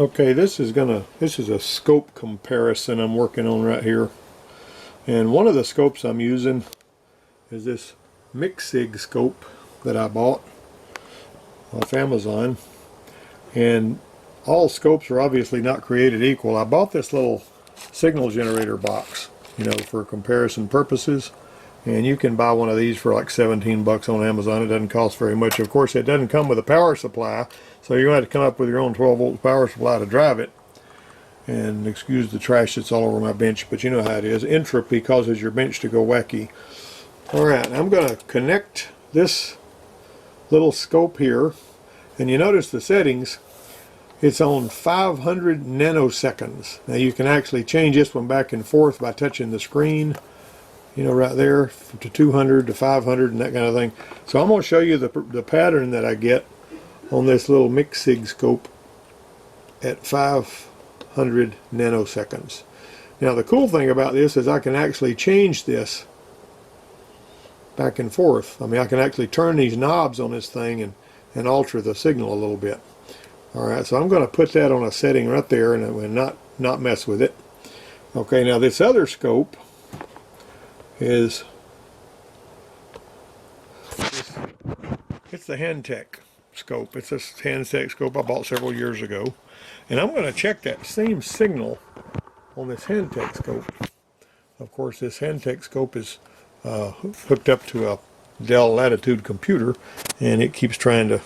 Okay, this is a scope comparison I'm working on right here. And one of the scopes I'm using is this MicSig scope that I bought off Amazon. And all scopes are obviously not created equal. I bought this little signal generator box, for comparison purposes. And you can buy one of these for like 17 bucks on Amazon. It doesn't cost very much. Of course, it doesn't come with a power supply, so you're going to have to come up with your own 12-volt power supply to drive it. And excuse the trash that's all over my bench, but you know how it is. Entropy causes your bench to go wacky. Alright, I'm going to connect this little scope here, and you notice the settings. It's on 500 nanoseconds. Now you can actually change this one back and forth by touching the screen. Right there, to 200 to 500 and that kind of thing. So I'm going to show you the pattern that I get on this little MicSig scope at 500 nanoseconds. Now the cool thing about this is I can actually change this back and forth. I mean, I can actually turn these knobs on this thing and alter the signal a little bit. Alright, so I'm going to put that on a setting right there and not mess with it. Okay, now this other scope is it's the Hantek scope. It's a Hantek scope I bought several years ago, and I'm going to check that same signal on this Hantek scope. Of course, this Hantek scope is hooked up to a Dell Latitude computer, and it keeps trying to,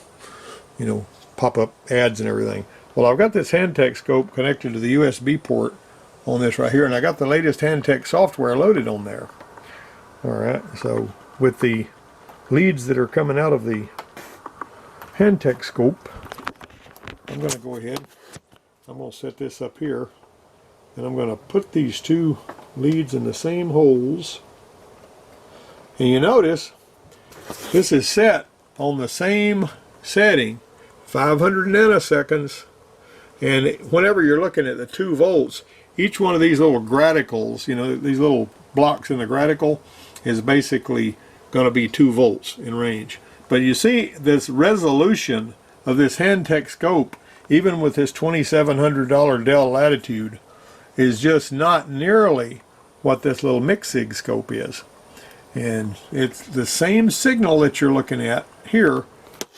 pop up ads and everything. Well, I've got this Hantek scope connected to the USB port on this right here, and I got the latest Hantek software loaded on there. Alright, so with the leads that are coming out of the Hantek scope, I'm going to go ahead, I'm going to set this up here, and I'm going to put these two leads in the same holes. And you notice, this is set on the same setting, 500 nanoseconds, and whenever you're looking at the 2 volts, each one of these little graticles, these little blocks in the graticle, is basically going to be 2 volts in range. But you see this resolution of this Hantek scope, even with this $2,700 Dell Latitude, is just not nearly what this little MicSig scope is. And it's the same signal that you're looking at here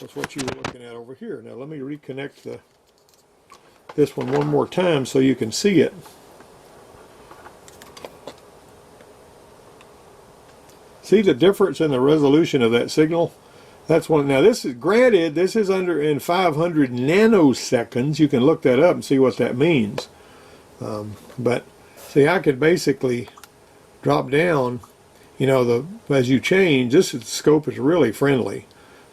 as what you were looking at over here. Now let me reconnect this one more time so you can see it. See the difference in the resolution of that signal? That's one. Now this is granted, this is in 500 nanoseconds. You can look that up and see what that means. But see, I could basically drop down, as you change, this scope is really friendly.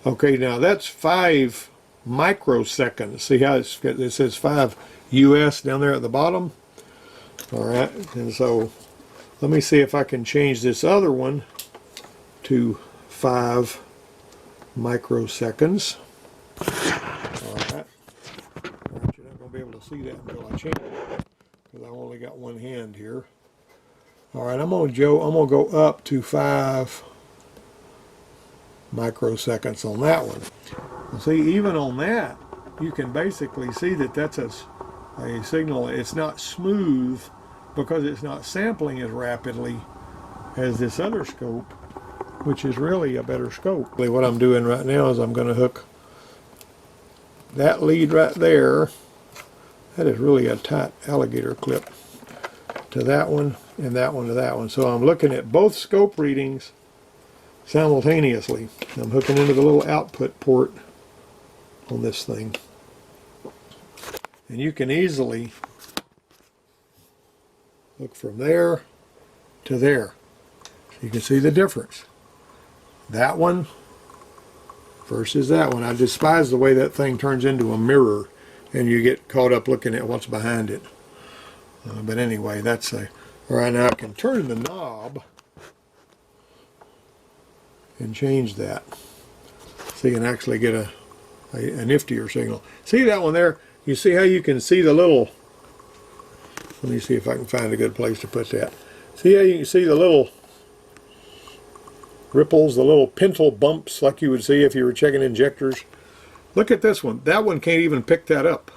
Okay, now that's 5 microseconds. See how it says 5 US down there at the bottom? Alright, and so let me see if I can change this other one to 5 microseconds. Alright. You're not going to be able to see that until I change it, because I've only got one hand here. Alright, I'm going to go up to 5 microseconds on that one. And see, even on that, you can basically see that that's a signal. It's not smooth because it's not sampling as rapidly as this other scope, which is really a better scope. What I'm doing right now is I'm going to hook that lead right there. That is really a tight alligator clip, to that one, and that one to that one. So I'm looking at both scope readings simultaneously. I'm hooking into the little output port on this thing. And you can easily look from there to there. So you can see the difference. That one versus that one. I despise the way that thing turns into a mirror and you get caught up looking at what's behind it. But anyway, that's a... Alright, now I can turn the knob and change that so you can actually get a niftier signal. See that one there? You see how you can see the little... Let me see if I can find a good place to put that. See how you can see the little ripples, the little pintle bumps like you would see if you were checking injectors? Look at this one. That one can't even pick that up.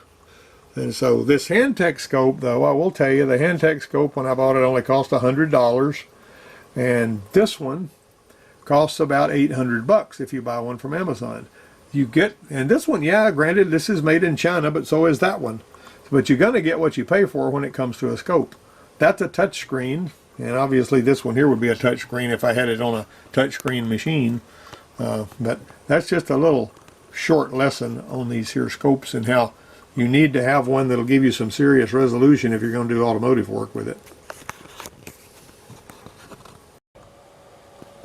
And so this Hantek scope, though, I will tell you, the Hantek scope when I bought it only cost $100, and this one costs about $800 if you buy one from Amazon. You get, and this one, yeah, granted, this is made in China, but so is that one. But you're going to get what you pay for when it comes to a scope. That's a touch screen, and obviously this one here would be a touch screen if I had it on a touch screen machine. But that's just a little short lesson on these here scopes and how you need to have one that'll give you some serious resolution if you're going to do automotive work with it.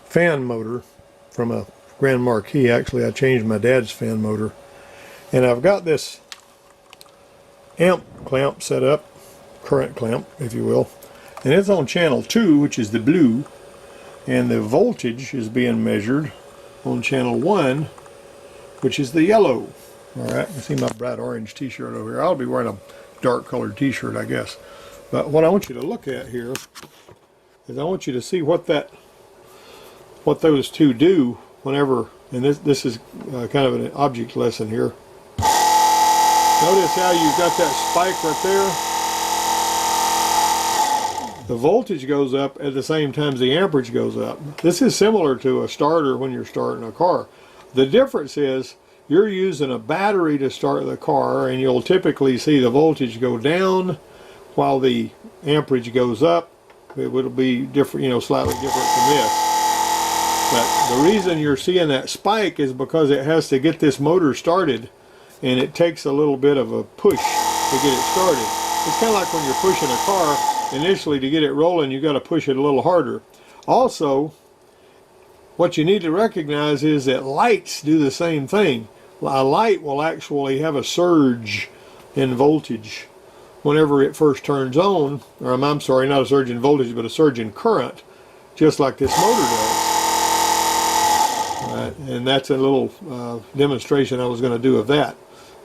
Fan motor from a Grand Marquis. Actually, I changed my dad's fan motor. And I've got this amp clamp set up, current clamp, if you will. And it's on channel 2, which is the blue. And the voltage is being measured on channel 1, which is the yellow. Alright, you see my bright orange t-shirt over here. I'll be wearing a dark colored t-shirt, I guess. But what I want you to look at here is I want you to see what those two do whenever, and this is kind of an object lesson here. Notice how you've got that spike right there. The voltage goes up at the same time as the amperage goes up. This is similar to a starter when you're starting a car. The difference is you're using a battery to start the car, and you'll typically see the voltage go down while the amperage goes up. It will be different, slightly different from this. But the reason you're seeing that spike is because it has to get this motor started, and it takes a little bit of a push to get it started. It's kind of like when you're pushing a car. Initially, to get it rolling, you got to push it a little harder. Also, what you need to recognize is that lights do the same thing. A light will actually have a surge in voltage whenever it first turns on, or I'm sorry, not a surge in voltage, but a surge in current, just like this motor does. Right, and that's a little demonstration I was going to do of that.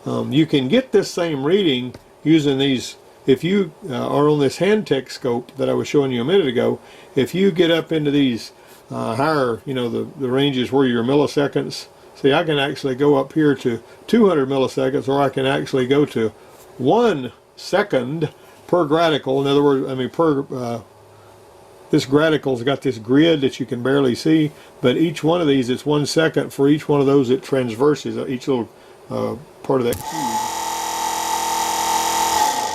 You can get this same reading using these. If you are on this Hantek scope that I was showing you a minute ago, if you get up into these higher, the ranges where your milliseconds, see, I can actually go up here to 200 milliseconds, or I can actually go to 1 second per gradical. In other words, this gradical's got this grid that you can barely see, but each one of these, it's 1 second for each one of those it transverses, each little part of that cube.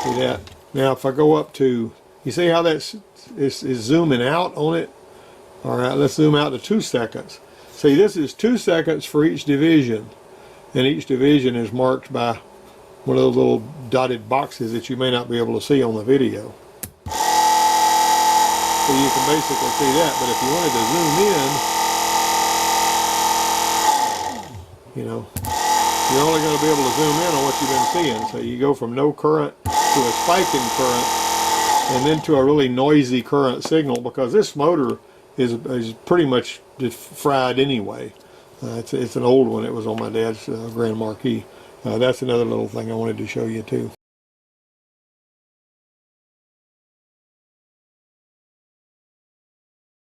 See that? Now if I go up to, you see how that's is zooming out on it? Alright, let's zoom out to 2 seconds. See, this is 2 seconds for each division, and each division is marked by one of those little dotted boxes that you may not be able to see on the video. So you can basically see that, but if you wanted to zoom in, you're only going to be able to zoom in on what you've been seeing. So you go from no current to a spike in current, and then to a really noisy current signal, because this motor is pretty much just fried anyway. It's an old one. It was on my dad's Grand Marquis. That's another little thing I wanted to show you too.